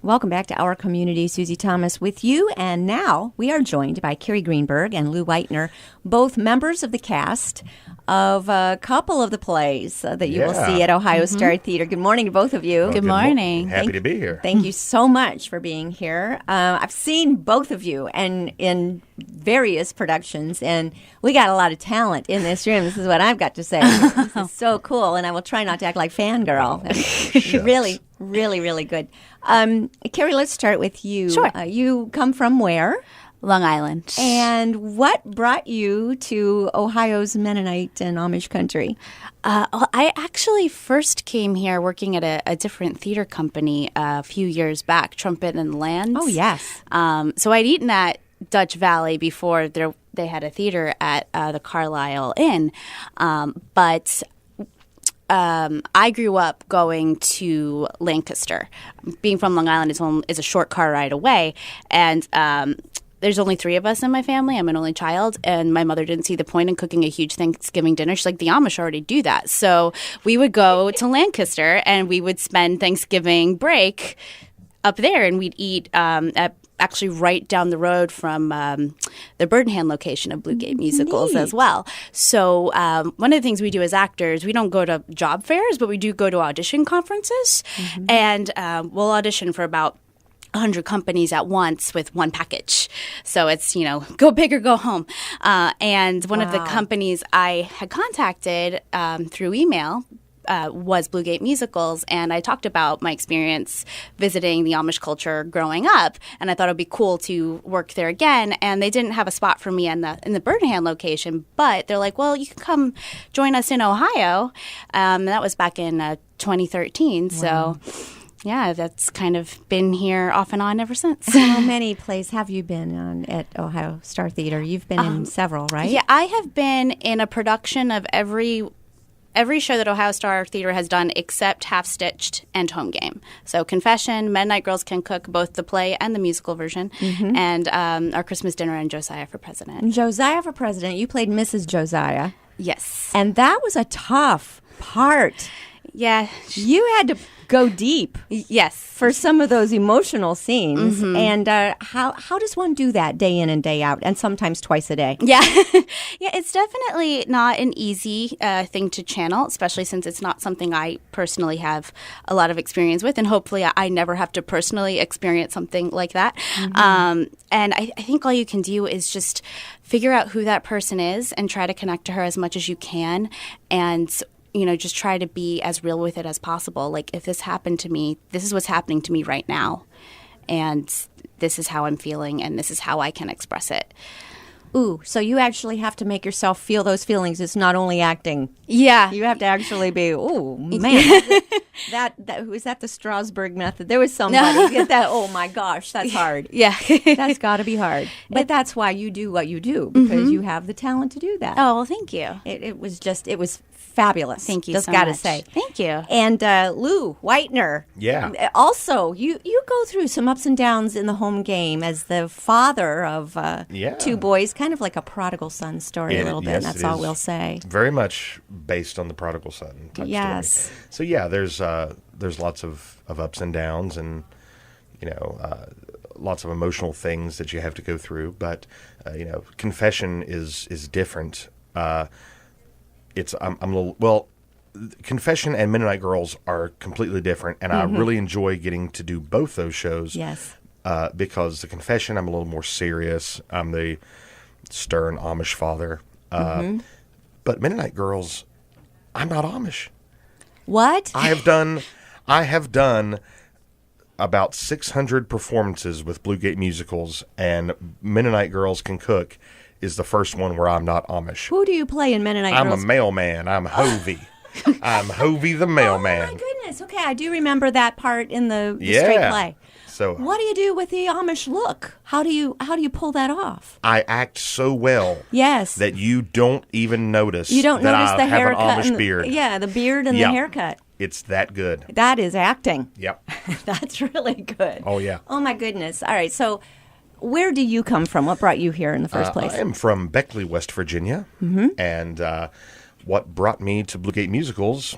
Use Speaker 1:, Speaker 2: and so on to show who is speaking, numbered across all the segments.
Speaker 1: Welcome back to Our Community. Susie Thomas with you. And now we are joined by Carrie Greenberg and Lou Whitener, both members of the cast of a couple of the plays that you will see at Ohio Star Theater. Good morning to both of you.
Speaker 2: Well,
Speaker 3: Good morning.
Speaker 2: Happy to be here.
Speaker 1: Thank you so much for being here. I've seen both of you and in various productions, and we got a lot of talent in this room. This is what I've got to say. This is so cool, and I will try not to act like fangirl. Really, really, really good. Carrie, let's start with you.
Speaker 3: Sure.
Speaker 1: You come from where?
Speaker 3: Long Island.
Speaker 1: And what brought you to Ohio's Mennonite and Amish country?
Speaker 3: I actually first came here working at a different theater company a few years back, Trumpet and Lands.
Speaker 1: Oh, yes.
Speaker 3: So I'd eaten at Dutch Valley before they had a theater at the Carlisle Inn. But I grew up going to Lancaster. Being from Long Island is a short car ride away. And there's only 3 of us in my family. I'm an only child, and my mother didn't see the point in cooking a huge Thanksgiving dinner. She's like, the Amish already do that. So we would go to Lancaster, and we would spend Thanksgiving break up there, and we'd eat actually right down the road from the Birdenhand location of Blue Gate Musicals as well. So one of the things we do as actors, we don't go to job fairs, but we do go to audition conferences, and we'll audition for about 100 companies at once with one package. So it's, go big or go home. And one of the companies I had contacted through email was Blue Gate Musicals, and I talked about my experience visiting the Amish culture growing up, and I thought it would be cool to work there again. And they didn't have a spot for me in the Birdenhand location, but they're like, well, you can come join us in Ohio. And that was back in 2013. Wow. So yeah, that's kind of been here off and on ever since.
Speaker 1: How many plays have you been on at Ohio Star Theater? You've been in several, right?
Speaker 3: Yeah, I have been in a production of every show that Ohio Star Theater has done except Half Stitched and Home Game. So Confession, Midnight Girls Can Cook, both the play and the musical version, and Our Christmas Dinner and Josiah for President.
Speaker 1: Josiah for President, you played Mrs. Josiah.
Speaker 3: Yes.
Speaker 1: And that was a tough part.
Speaker 3: Yeah.
Speaker 1: You had to go deep.
Speaker 3: Yes.
Speaker 1: For some of those emotional scenes. And how does one do that day in and day out, and sometimes twice a day?
Speaker 3: Yeah. Yeah, it's definitely not an easy thing to channel, especially since it's not something I personally have a lot of experience with, and hopefully I never have to personally experience something like that. And I think all you can do is just figure out who that person is and try to connect to her as much as you can, and just try to be as real with it as possible. Like, if this happened to me, this is what's happening to me right now. And this is how I'm feeling, and this is how I can express it.
Speaker 1: Ooh, so you actually have to make yourself feel those feelings. It's not only acting.
Speaker 3: Yeah.
Speaker 1: You have to actually be, oh, man. Was that the Strasberg method? There was somebody get that, oh, my gosh, that's hard.
Speaker 3: Yeah.
Speaker 1: That's got to be hard. But that's why you do what you do, because you have the talent to do that.
Speaker 3: Oh, well, thank you.
Speaker 1: It was fabulous.
Speaker 3: Thank you
Speaker 1: just
Speaker 3: so
Speaker 1: gotta
Speaker 3: much.
Speaker 1: say.
Speaker 3: Thank you.
Speaker 1: And Lou Whitener.
Speaker 2: Yeah.
Speaker 1: Also, you go through some ups and downs in the home game as the father of 2 boys, kind of like a prodigal son story a little bit.
Speaker 2: Yes,
Speaker 1: That's all we'll say.
Speaker 2: Very much based on the prodigal son type story. So yeah, there's lots of ups and downs, and lots of emotional things that you have to go through. But Confession is different. I'm a little Confession and Mennonite Girls are completely different, and I really enjoy getting to do both those shows.
Speaker 1: Yes.
Speaker 2: Because the Confession, I'm a little more serious. I'm the stern Amish father. But Mennonite Girls, I'm not Amish.
Speaker 1: What?
Speaker 2: I have done about 600 performances with Blue Gate Musicals, and Mennonite Girls Can Cook is the first one where I'm not Amish.
Speaker 1: Who do you play in Mennonite Girls?
Speaker 2: I'm a mailman. I'm Hovey. I'm Hovey the mailman.
Speaker 1: Oh, my goodness. Okay, I do remember that part in the straight play.
Speaker 2: So
Speaker 1: what do you do with the Amish look? How do you pull that off?
Speaker 2: I act so well that you don't even notice
Speaker 1: the
Speaker 2: I
Speaker 1: haircut
Speaker 2: have an Amish beard.
Speaker 1: Yeah, the beard and the haircut.
Speaker 2: It's that good.
Speaker 1: That is acting.
Speaker 2: Yep.
Speaker 1: That's really good.
Speaker 2: Oh, yeah.
Speaker 1: Oh, my goodness. All right, so where do you come from? What brought you here in the first place?
Speaker 2: I am from Beckley, West Virginia, and what brought me to Blue Gate Musicals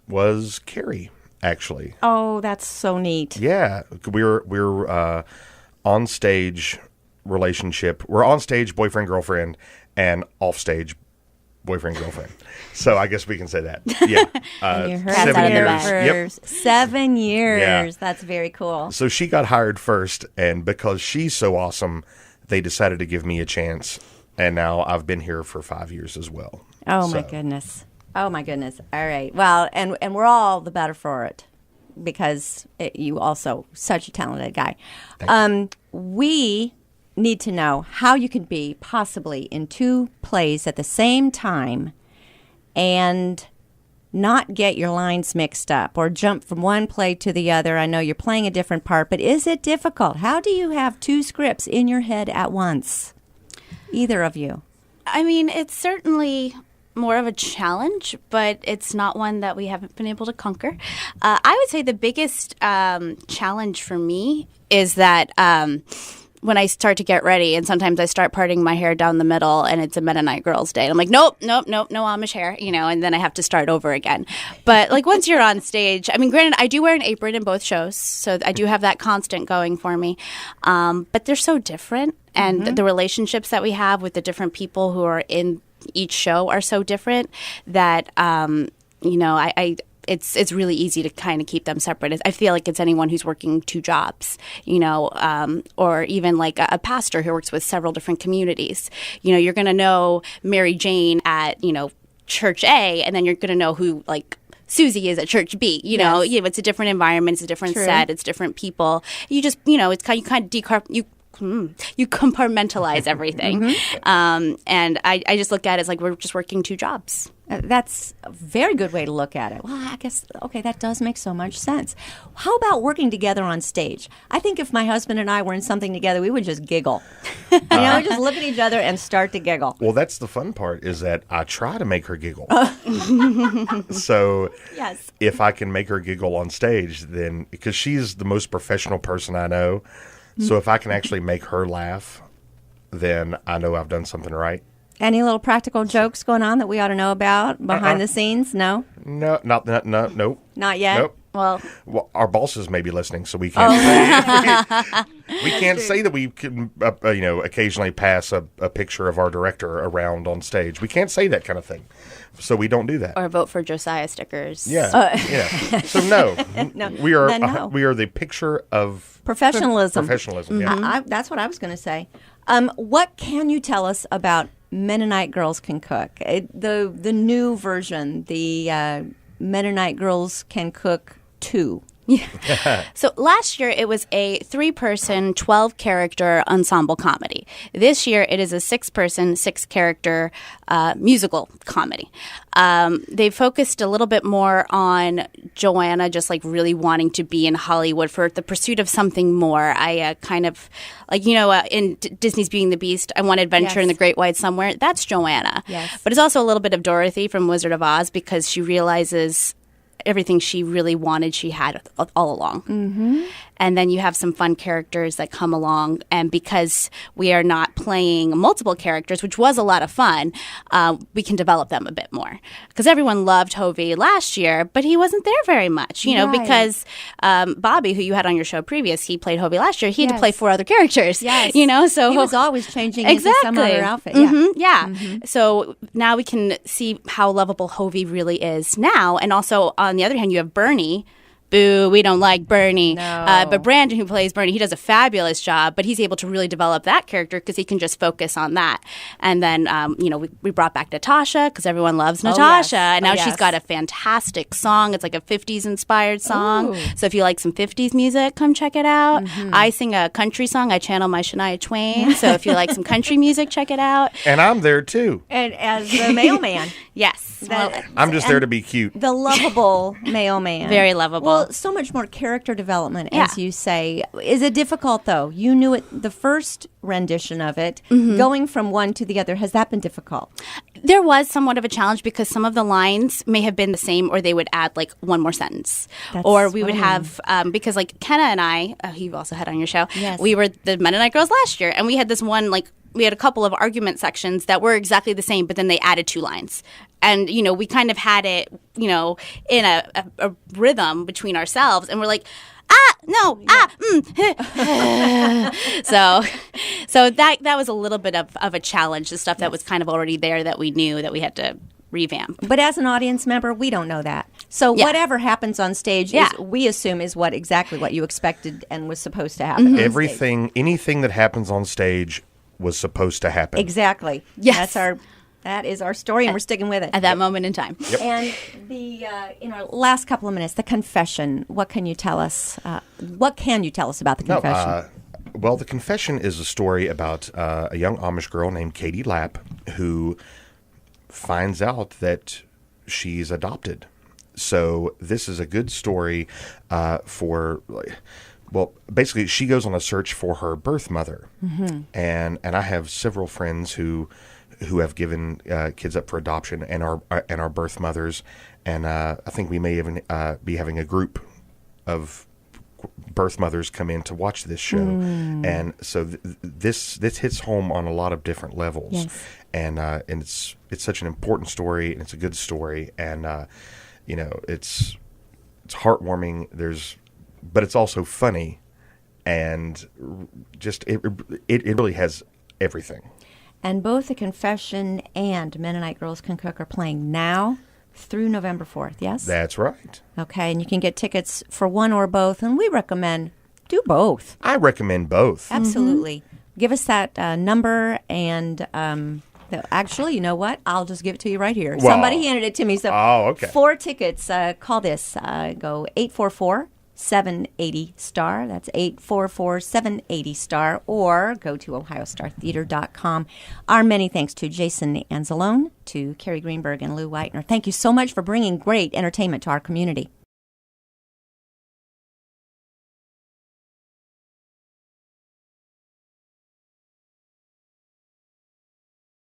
Speaker 2: was Carrie. actually.
Speaker 1: Oh, that's so neat.
Speaker 2: Yeah, we're on stage relationship. We're on stage boyfriend girlfriend and off stage boyfriend girlfriend. So I guess we can say that. Yeah,
Speaker 1: You heard
Speaker 3: 7
Speaker 1: that
Speaker 3: years.
Speaker 1: here first. 7 years.
Speaker 2: Yeah.
Speaker 1: That's very cool.
Speaker 2: So she got hired first, and because she's so awesome, they decided to give me a chance. And now I've been here for 5 years as well.
Speaker 1: Oh my
Speaker 2: So-
Speaker 1: goodness. Oh my goodness. All right. Well, and we're all the better for it because you also such a talented guy. We need to know how you can be possibly in 2 plays at the same time and not get your lines mixed up or jump from one play to the other. I know you're playing a different part, but is it difficult? How do you have 2 scripts in your head at once? Either of you.
Speaker 3: I mean, it's certainly more of a challenge, but it's not one that we haven't been able to conquer. I would say the biggest challenge for me is that when I start to get ready, and sometimes I start parting my hair down the middle, and it's a Mennonite Girls Day, and I'm like, nope, no Amish hair, and then I have to start over again. But like once you're on stage, I mean, granted, I do wear an apron in both shows, so I do have that constant going for me. But they're so different, and the relationships that we have with the different people who are in each show are so different that it's really easy to kind of keep them separate. I feel like it's anyone who's working 2 jobs, or even like a pastor who works with several different communities. You're going to know Mary Jane at, Church A, and then you're going to know who like Susie is at Church B.
Speaker 1: Yes.
Speaker 3: It's a different environment, it's a different
Speaker 1: True.
Speaker 3: set, it's different people. You just, it's kind of you compartmentalize everything. And I just look at it as like we're just working 2 jobs.
Speaker 1: That's a very good way to look at it. Well, I guess, okay, that does make so much sense. How about working together on stage? I think if my husband and I were in something together, we would just giggle. Just look at each other and start to giggle.
Speaker 2: Well, that's the fun part is that I try to make her giggle. So
Speaker 1: Yes.
Speaker 2: if I can make her giggle on stage, then because she's the most professional person I know, so if I can actually make her laugh, then I know I've done something right.
Speaker 1: Any little practical jokes going on that we ought to know about behind the scenes? No?
Speaker 2: No, nope.
Speaker 1: Not yet?
Speaker 2: Nope.
Speaker 3: Well,
Speaker 2: Our bosses may be listening, so we can't say we can't say that we can, occasionally pass a picture of our director around on stage. We can't say that kind of thing, so we don't do that.
Speaker 3: or vote for Josiah stickers.
Speaker 2: Yeah. So no, we are
Speaker 1: Then no.
Speaker 2: we are the picture of
Speaker 1: Professionalism.
Speaker 2: professionalism. Yeah.
Speaker 1: That's what I was going to say. What can you tell us about Mennonite Girls Can Cook? The new version, the Mennonite Girls Can Cook 2.
Speaker 3: So last year it was a 3-person, 12-character ensemble comedy. This year it is a 6-person, 6-character musical comedy. They focused a little bit more on Joanna just like really wanting to be in Hollywood for the pursuit of something more. I kind of like, in Disney's Beauty and the Beast, I Want Adventure in the Great Wide Somewhere. That's Joanna.
Speaker 1: Yes.
Speaker 3: But it's also a little bit of Dorothy from Wizard of Oz because she realizes everything she really wanted she had all along. Mm-hmm. And then you have some fun characters that come along. And because we are not playing multiple characters, which was a lot of fun, we can develop them a bit more. Because everyone loved Hovey last year, but he wasn't there very much,
Speaker 1: Right.
Speaker 3: because Bobby, who you had on your show previous, he played Hovey last year. He had to
Speaker 1: Yes.
Speaker 3: play 4 other characters.
Speaker 1: Yes.
Speaker 3: So
Speaker 1: He was always changing into some
Speaker 3: Exactly.
Speaker 1: other outfit. Yeah.
Speaker 3: Mhm, yeah. So now we can see how lovable Hovey really is now. And also, on the other hand, you have Bernie. Boo, we don't like Bernie.
Speaker 1: No.
Speaker 3: But Brandon, who plays Bernie, he does a fabulous job, but he's able to really develop that character because he can just focus on that. And then, we brought back Natasha because everyone loves Natasha.
Speaker 1: yes.
Speaker 3: And now
Speaker 1: Oh,
Speaker 3: she's
Speaker 1: yes.
Speaker 3: got a fantastic song. It's like a 50s inspired song.
Speaker 1: Ooh.
Speaker 3: So if you like some 50s music, come check it out.
Speaker 1: Mm-hmm.
Speaker 3: I sing a country song. I channel my Shania Twain. So if you like some country music, check it out.
Speaker 2: And I'm there too.
Speaker 1: And as the mailman.
Speaker 3: Yes. Well,
Speaker 2: I'm just there to be cute.
Speaker 1: The lovable mailman.
Speaker 3: Very lovable.
Speaker 1: Well, so much more character development, as
Speaker 3: Yeah.
Speaker 1: you say. Is it difficult, though? You knew it the first rendition of it. Going from one to the other, has that been difficult?
Speaker 3: There was somewhat of a challenge because some of the lines may have been the same, or they would add like one more sentence.
Speaker 1: That's
Speaker 3: or we would
Speaker 1: funny.
Speaker 3: have, because like Kenna and I, who you've also had on your show,
Speaker 1: Yes.
Speaker 3: we were the Mennonite girls last year, and we had this one, like, we had a couple of argument sections that were exactly the same, but then they added 2 lines. And, we kind of had it, in a rhythm between ourselves, and we're like, so that was a little bit of a challenge, the stuff that was kind of already there that we knew that we had to revamp.
Speaker 1: But as an audience member, we don't know that. So
Speaker 3: Yeah.
Speaker 1: whatever happens on stage,
Speaker 3: Yeah.
Speaker 1: we assume is exactly what you expected and was supposed to happen. on stage.
Speaker 2: Anything that happens on stage was supposed to happen.
Speaker 1: Exactly.
Speaker 3: Yes.
Speaker 1: That is our story, and we're sticking with it.
Speaker 3: At that moment in time.
Speaker 1: And the in our last couple of minutes, the confession. What can you tell us? What can you tell us about the confession?
Speaker 2: Well, The Confession is a story about a young Amish girl named Katie Lapp who finds out that she's adopted. So this is a good story basically she goes on a search for her birth mother. And I have several friends who have given kids up for adoption and are birth mothers. And I think we may even be having a group of birth mothers come in to watch this show. And so this hits home on a lot of different levels.
Speaker 1: Yes.
Speaker 2: And it's such an important story, and it's a good story, and it's heartwarming. But it's also funny, and just it really has everything.
Speaker 1: And both The Confession and Mennonite Girls Can Cook are playing now through November 4th, yes?
Speaker 2: That's right.
Speaker 1: Okay, and you can get tickets for one or both, and we recommend do both.
Speaker 2: I recommend both.
Speaker 1: Absolutely. Give us that number, and actually, you know what? I'll just give it to you right here.
Speaker 2: Wow.
Speaker 1: Somebody handed it to me. So
Speaker 2: Okay.
Speaker 1: 4 tickets. Call this. Go 844-780-STAR. That's 844-780-STAR. Or go to ohiostartheater.com. Our many thanks to Jason Anzalone, to Carrie Greenberg and Lou Whitener. Thank you so much for bringing great entertainment to our community.